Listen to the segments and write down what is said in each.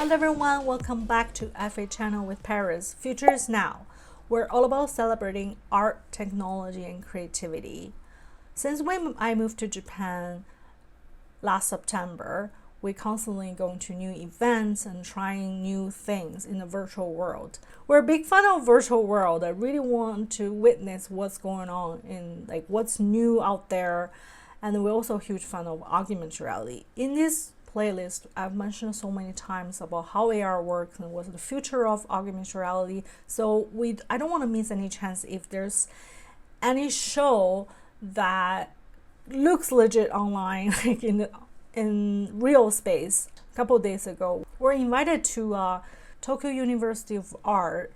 around everyone, welcome back to FA channel with Paris. Future is now. We're all about celebrating art, technology, and creativity. Since when I moved to Japan last September, we constantly going to new events and trying new things in the virtual world. We're a big fan of virtual world. I really want to witness what's going on in what's new out there. And we're also a huge fan of augmented reality. In this playlist, I've mentioned so many times about how AR works and what's the future of augmented reality. So I don't want to miss any chance if there's any show that looks legit online, like in real space. A couple of days ago, we're invited to Tokyo University of Art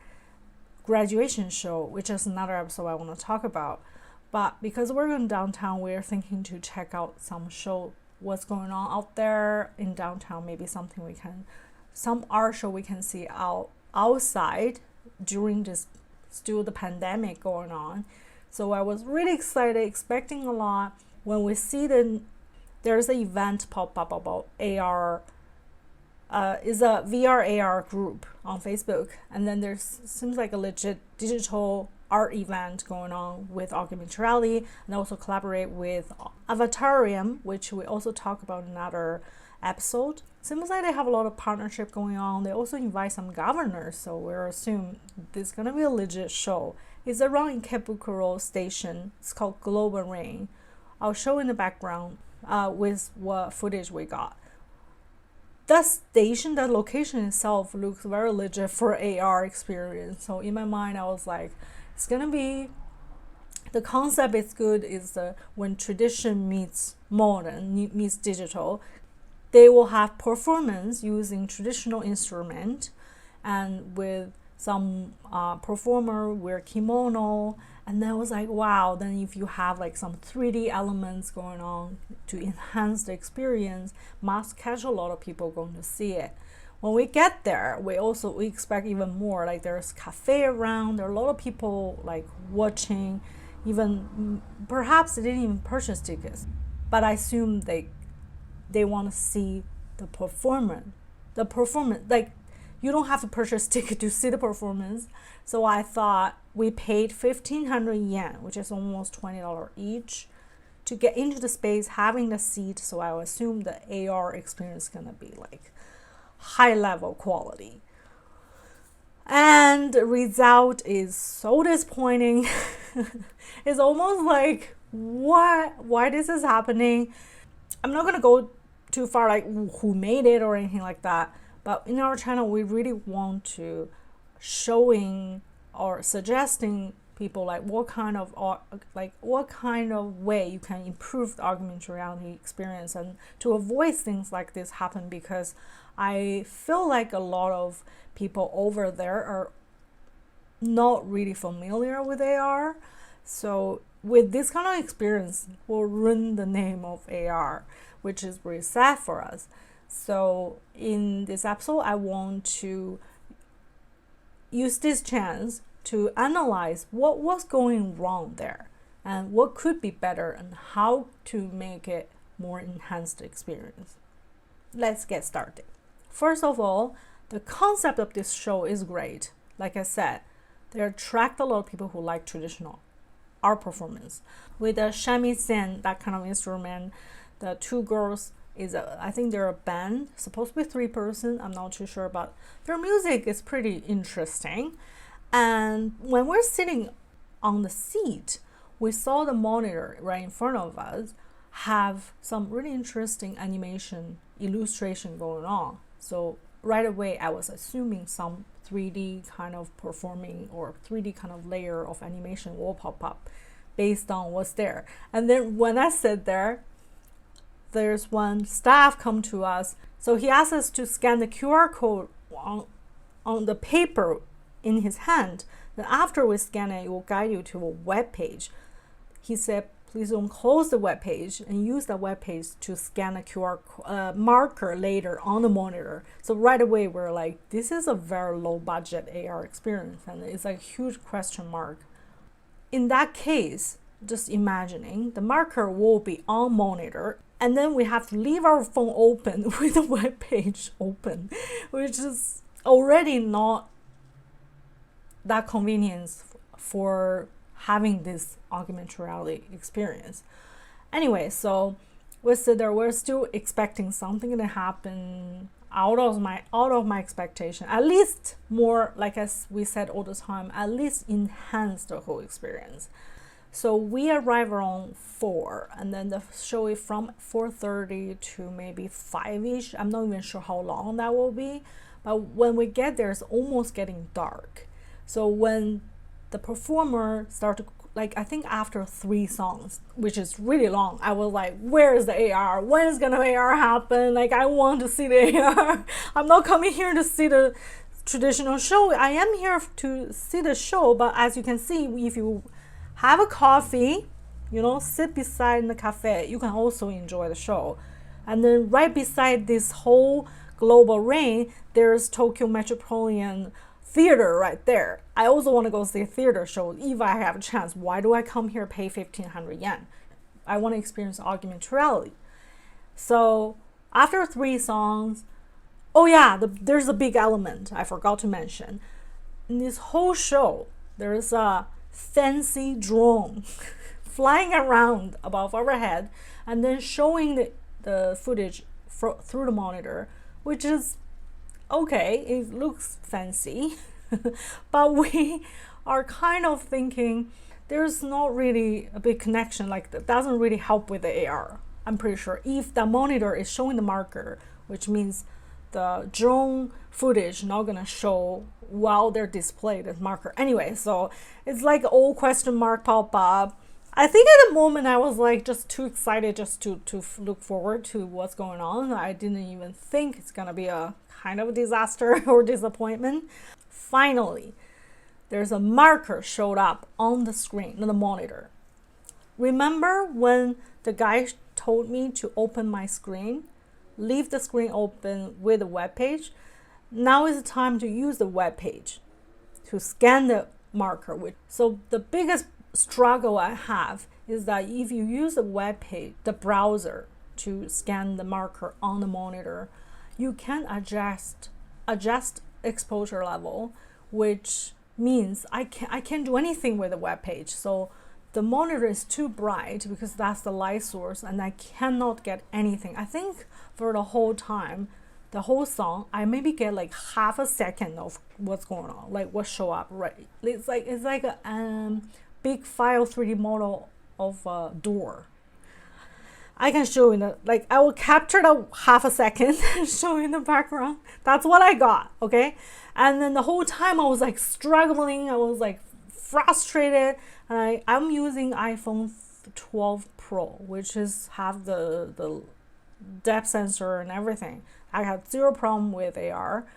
graduation show, which is another episode I want to talk about. But because we're in downtown, we're thinking to check out some show, what's going on out there in downtown. Maybe some art show we can see outside during this still the pandemic going on. So I was really excited, expecting a lot when we see there's an event pop up about AR. Is a VR AR group on Facebook, and then seems like a legit digital art event going on with augmented reality, and also collaborate with Avatarium, which we also talk about in another episode. Seems like they have a lot of partnership going on. They also invite some governors, so we're assuming this is gonna be a legit show. It's around Ikebukuro station. It's called Global Rain. I'll show in the background with what footage we got. That station, that location itself looks very legit for AR experience. So in my mind, I was like, it's gonna be, the concept is good, is when tradition meets modern, meets digital. They will have performance using traditional instrument, and with some performer wear kimono. And then I was like, wow, then if you have some 3D elements going on to enhance the experience, must catch a lot of people going to see it. When we get there, we expect even more. There's cafe around, there are a lot of people watching, even perhaps they didn't even purchase tickets. But I assume they want to see the performance. You don't have to purchase ticket to see the performance. So I thought we paid 1,500 yen, which is almost $20 each, to get into the space, having the seat. So I would assume the AR experience is gonna be high level quality. And the result is so disappointing. It's almost like, why this is happening? I'm not gonna go too far who made it or anything like that. But in our channel, we really want to showing or suggesting people what kind of way you can improve the augmented reality experience, and to avoid things like this happen, because I feel like a lot of people over there are not really familiar with AR. So with this kind of experience, will ruin the name of AR, which is really sad for us. So in this episode, I want to use this chance to analyze what was going wrong there and what could be better and how to make it more enhanced experience. Let's get started. First of all, the concept of this show is great. Like I said, they attract a lot of people who like traditional art performance. With the shamisen, that kind of instrument, the two girls, I think they're a band, supposed to be 3-person, I'm not too sure, but their music is pretty interesting. And when we're sitting on the seat, we saw the monitor right in front of us have some really interesting animation illustration going on. So right away I was assuming some 3D kind of performing or 3D kind of layer of animation will pop up based on what's there. And then when I sit there's one staff come to us. So he asked us to scan the QR code on the paper in his hand. Then after we scan it, it will guide you to a web page. He said, please don't close the web page and use the web page to scan a QR marker later on the monitor. So right away, we're like, this is a very low budget AR experience. And it's a huge question mark. In that case, just imagining the marker will be on monitor And then we have to leave our phone open with the web page open, which is already not that convenience for having this augmented reality experience. Anyway, so we sit there, we're still expecting something to happen out of my expectation, at least more, like as we said all the time, at least enhance the whole experience. So we arrive around 4, and then the show is from 4:30 to maybe 5-ish. I'm not even sure how long that will be, but when we get there, it's almost getting dark. So when the performer started, like I think after 3 songs, which is really long, I was like, where is the AR? When is gonna AR happen? Like, I want to see the AR. I'm not coming here to see the traditional show. I am here to see the show, but as you can see, if you have a coffee, sit beside in the cafe, you can also enjoy the show. And then right beside this whole global ring, there's Tokyo Metropolitan Theater right there. I also want to go see a theater show if I have a chance. Why do I come here pay 1,500 yen? I want to experience augmented reality. So after 3 songs, oh yeah, there's a big element I forgot to mention. In this whole show, there's a fancy drone flying around above our head and then showing the footage through the monitor, which is okay, it looks fancy, but we are kind of thinking there's not really a big connection, like that doesn't really help with the AR. I'm pretty sure if the monitor is showing the marker, which means the drone footage not gonna show while they're displayed as marker. Anyway, so it's like all question mark pop up. I think at the moment I was like just too excited just to look forward to what's going on. I didn't even think it's gonna be a kind of a disaster or disappointment. Finally, there's a marker showed up on the screen, on the monitor. Remember when the guy told me to open my screen, leave the screen open with a web page? Now is the time to use the web page to scan the marker. So the biggest struggle I have is that if you use the web page, the browser, to scan the marker on the monitor, you can adjust exposure level, which means I can't do anything with the web page. So the monitor is too bright because that's the light source, and I cannot get anything. I think for the whole time, the whole song, I maybe get like half a second of what's going on, like what show up, right? It's like a big file 3D model of a door. I can show you I will capture the half a second and show you in the background. That's what I got, okay? And then the whole time I was like struggling, I was like frustrated, and I'm using iPhone 12 Pro, which have the depth sensor and everything. I had zero problem with AR.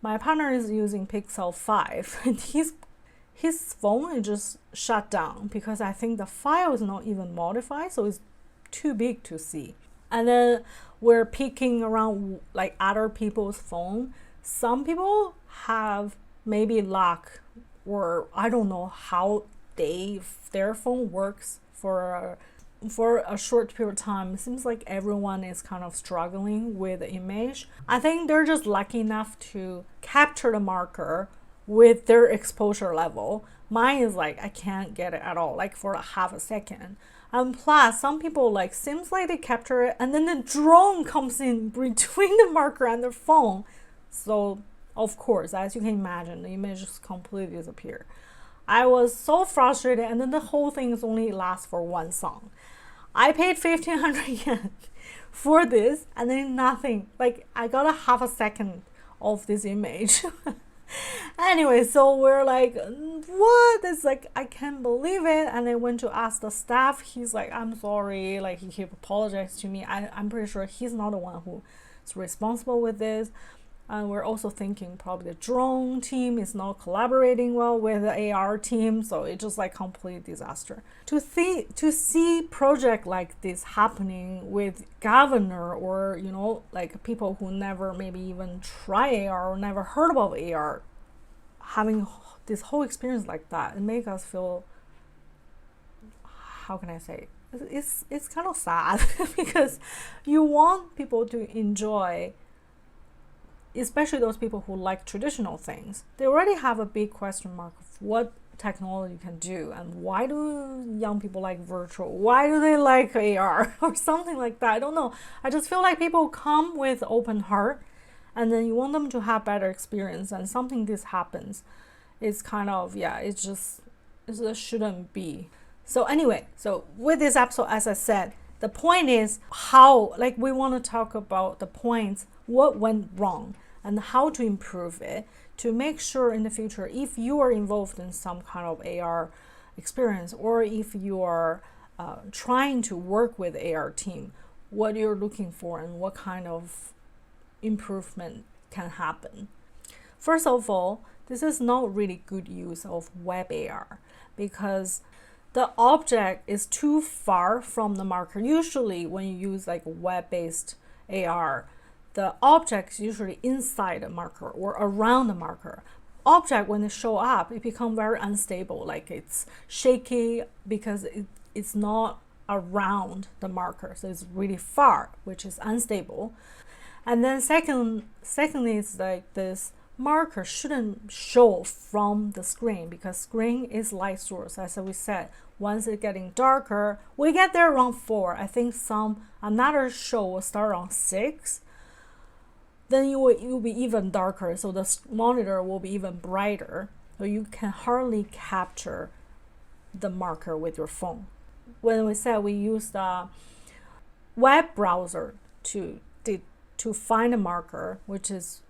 My partner is using Pixel 5, and his phone is just shut down because I think the file is not even modified, so it's too big to see. And then we're peeking around like other people's phone. Some people have maybe luck, or I don't know how their phone works for a short period of time. It seems like everyone is kind of struggling with the image. I think they're just lucky enough to capture the marker with their exposure level. Mine is like I can't get it at all, like for a half a second. And plus, some people seems like they capture it and then the drone comes in between the marker and the phone. So of course, as you can imagine, the image just completely disappeared. I was so frustrated, and then the whole thing is only lasts for 1 song. I paid 1,500 yen for this, and then nothing. Like, I got a half a second of this image. Anyway, so we're like, what? It's like, I can't believe it. And I went to ask the staff. He's like, I'm sorry. Like, he apologized to me. I'm pretty sure he's not the one who is responsible with this. And we're also thinking probably the drone team is not collaborating well with the AR team, so it's just like complete disaster. To see project like this happening with governor or like people who never maybe even try AR or never heard about AR, having this whole experience like that, it makes us feel, how can I say, it's kind of sad because you want people to enjoy, especially those people who like traditional things. They already have a big question mark of what technology can do, and why do young people like virtual, why do they like AR or something like that. I don't know, I just feel like people come with open heart, and then you want them to have better experience, and something this happens, it's kind of, yeah, it just shouldn't be. So anyway, so with this episode, as I said, the point is how, like, we want to talk about the points, what went wrong and how to improve it, to make sure in the future, if you are involved in some kind of AR experience, or if you are trying to work with AR team, what you're looking for and what kind of improvement can happen. First of all, this is not really good use of web AR because the object is too far from the marker. Usually when you use like web-based AR, the object is usually inside the marker or around the marker. Object, when they show up, it becomes very unstable, like it's shaky because it's not around the marker, so it's really far, which is unstable. And then secondly, it's like this marker shouldn't show from the screen because screen is light source, as we said. Once it's getting darker, we get there around 4. I think another show will start around 6. Then it will be even darker, so the monitor will be even brighter, so you can hardly capture the marker with your phone. When we said we use the web browser to find a marker, which is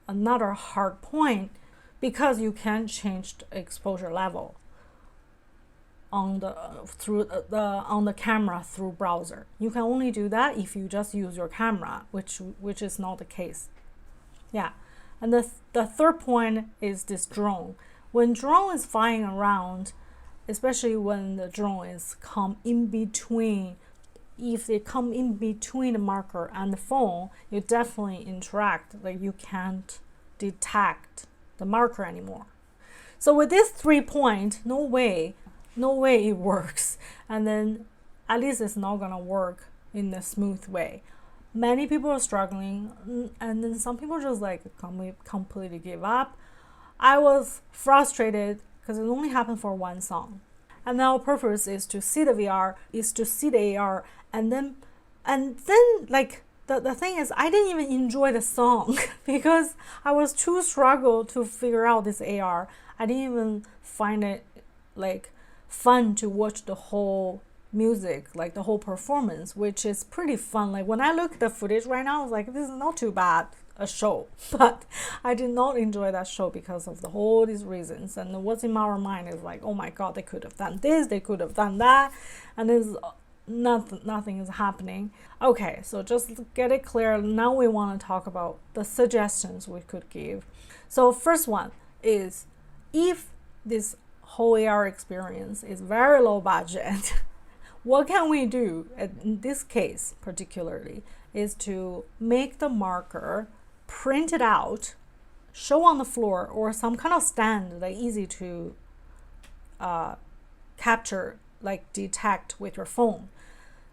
another hard point because you can't change the exposure level on the camera through browser. You can only do that if you just use your camera, which is not the case. Yeah, and the third point is this drone. When drone is flying around, especially when the drone is come in between, if they come in between the marker and the phone, you definitely interact, like you can't detect the marker anymore. So with these 3 points, no way it works. And then at least it's not gonna work in a smooth way. Many people are struggling, and then some people just like completely give up. I was frustrated because it only happened for one song. And our purpose is to see the VR, is to see the AR, and then like the thing is, I didn't even enjoy the song because I was too struggled to figure out this AR. I didn't even find it like fun to watch the whole music, like the whole performance, which is pretty fun. Like when I look at the footage right now, I was like, this is not too bad a show, but I did not enjoy that show because of all these reasons. And what's in our mind is like, oh my god, they could have done this, they could have done that, and there's nothing is happening. Okay, so just get it clear. Now we want to talk about the suggestions we could give. So first one is, if this whole AR experience is very low budget, what can we do in this case particularly is to make the marker, print it out, show on the floor or some kind of stand, like easy to capture, like detect with your phone.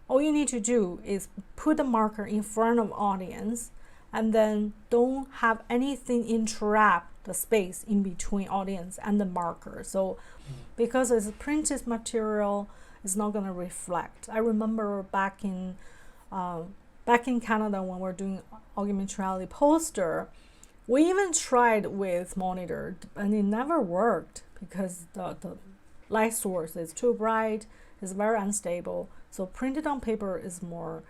All you need to do is put the marker in front of audience, and then don't have anything interrupt the space in between audience and the marker. So because it's a printed material, it's not going to reflect. I remember back in Canada when we're doing augmented reality poster, we even tried with monitor and it never worked because the light source is too bright, it's very unstable. So printed on paper is more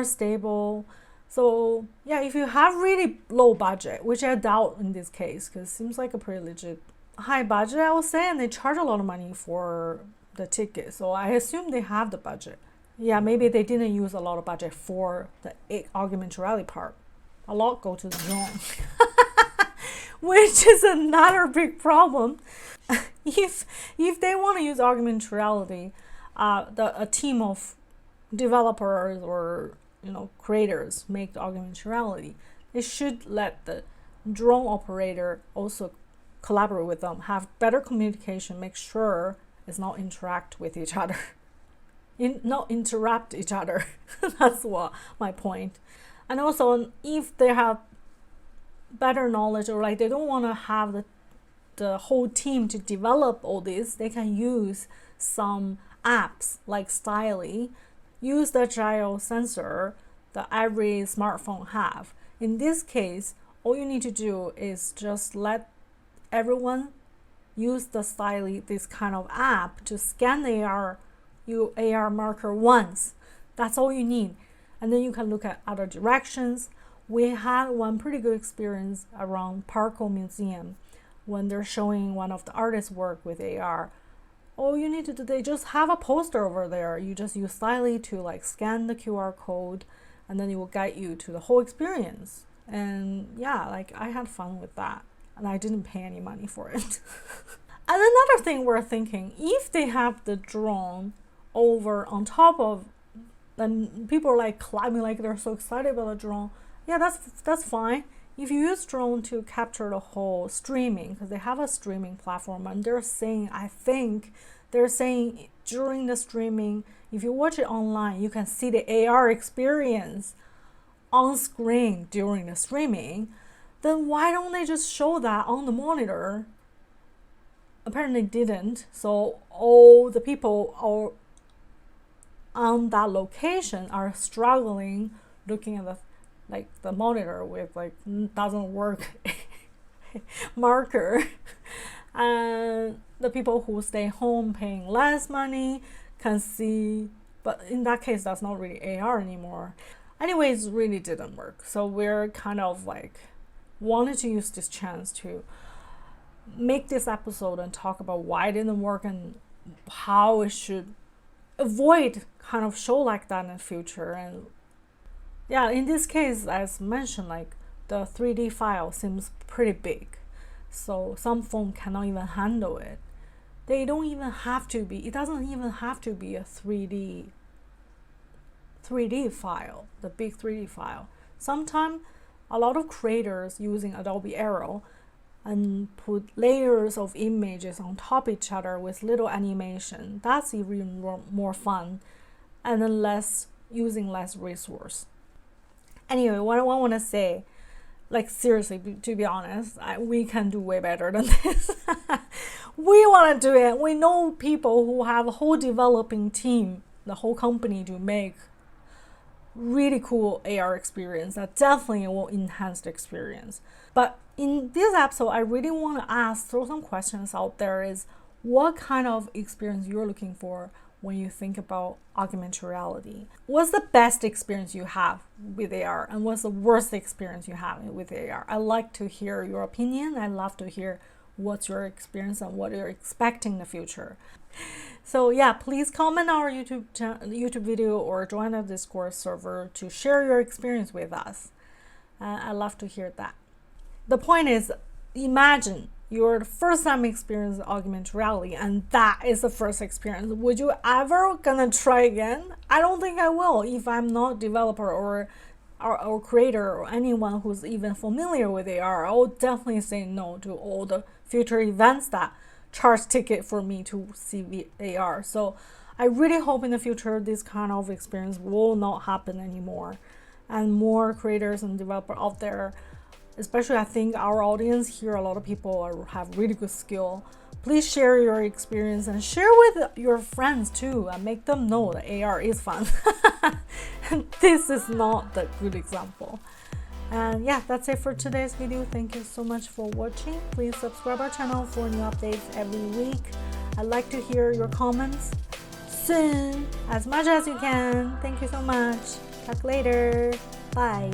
stable. So yeah, if you have really low budget, which I doubt in this case, because it seems like a pretty legit high budget, I would say, and they charge a lot of money for the ticket. So I assume they have the budget. Yeah, maybe they didn't use a lot of budget for the augmented reality part. A lot go to the drone, which is another big problem. If they want to use augmented reality, a team of developers or creators make the augmented reality, they should let the drone operator also collaborate with them, have better communication, make sure it's not interact with each other. not interrupt each other. That's what my point. And also, if they have better knowledge, or like they don't want to have the whole team to develop all this, they can use some apps like STYLY, use the gyro sensor that every smartphone have. In this case, all you need to do is just let everyone use the STYLY, this kind of app, to scan the AR marker once. That's all you need. And then you can look at other directions. We had one pretty good experience around Parco Museum when they're showing one of the artists' work with AR. All you need to do, they just have a poster over there. You just use STYLY to like scan the QR code, and then it will guide you to the whole experience. And yeah, like I had fun with that, and I didn't pay any money for it. And another thing we're thinking, if they have the drone over on top of, then people are like climbing, like they're so excited about the drone. Yeah, that's fine. If you use drone to capture the whole streaming, because they have a streaming platform, and they're saying during the streaming, if you watch it online, you can see the AR experience on screen during the streaming. Then why don't they just show that on the monitor? Apparently didn't. So all the people on that location are struggling looking at the monitor with like doesn't work marker. And the people who stay home paying less money can see, but in that case that's not really AR anymore. Anyways, it really didn't work. So we're kind of like wanted to use this chance to make this episode and talk about why it didn't work and how it should avoid kind of show like that in the future. And yeah, in this case, as mentioned, like the 3D file seems pretty big, so some phone cannot even handle it. They don't even have to be, it doesn't even have to be a 3D file, the big 3D file. Sometimes a lot of creators using Adobe Aero and put layers of images on top of each other with little animation. That's even more fun, and then using less resource. Anyway, what I want to say, like seriously, to be honest, we can do way better than this. We want to do it. We know people who have a whole developing team, the whole company, to make really cool AR experience that definitely will enhance the experience. But in this episode, I really want to throw some questions out there, is what kind of experience you're looking for when you think about augmented reality. What's the best experience you have with AR, and what's the worst experience you have with AR? I like to hear your opinion. I love to hear what's your experience and what you're expecting in the future. So yeah, please comment our YouTube video or join the Discord server to share your experience with us. I love to hear that. The point is, imagine your first time experience augmented reality, and that is the first experience. Would you ever gonna try again? I don't think I will. If I'm not developer or creator or anyone who's even familiar with AR, I will definitely say no to all the future events that charge ticket for me to see AR. So I really hope in the future this kind of experience will not happen anymore, and more creators and developers out there, especially I think our audience here, a lot of people have really good skill. Please share your experience and share with your friends too, and make them know that AR is fun. This is not the good example. And yeah, that's it for today's video. Thank you so much for watching. Please subscribe our channel for new updates every week. I'd like to hear your comments soon, as much as you can. Thank you so much. Talk later. Bye.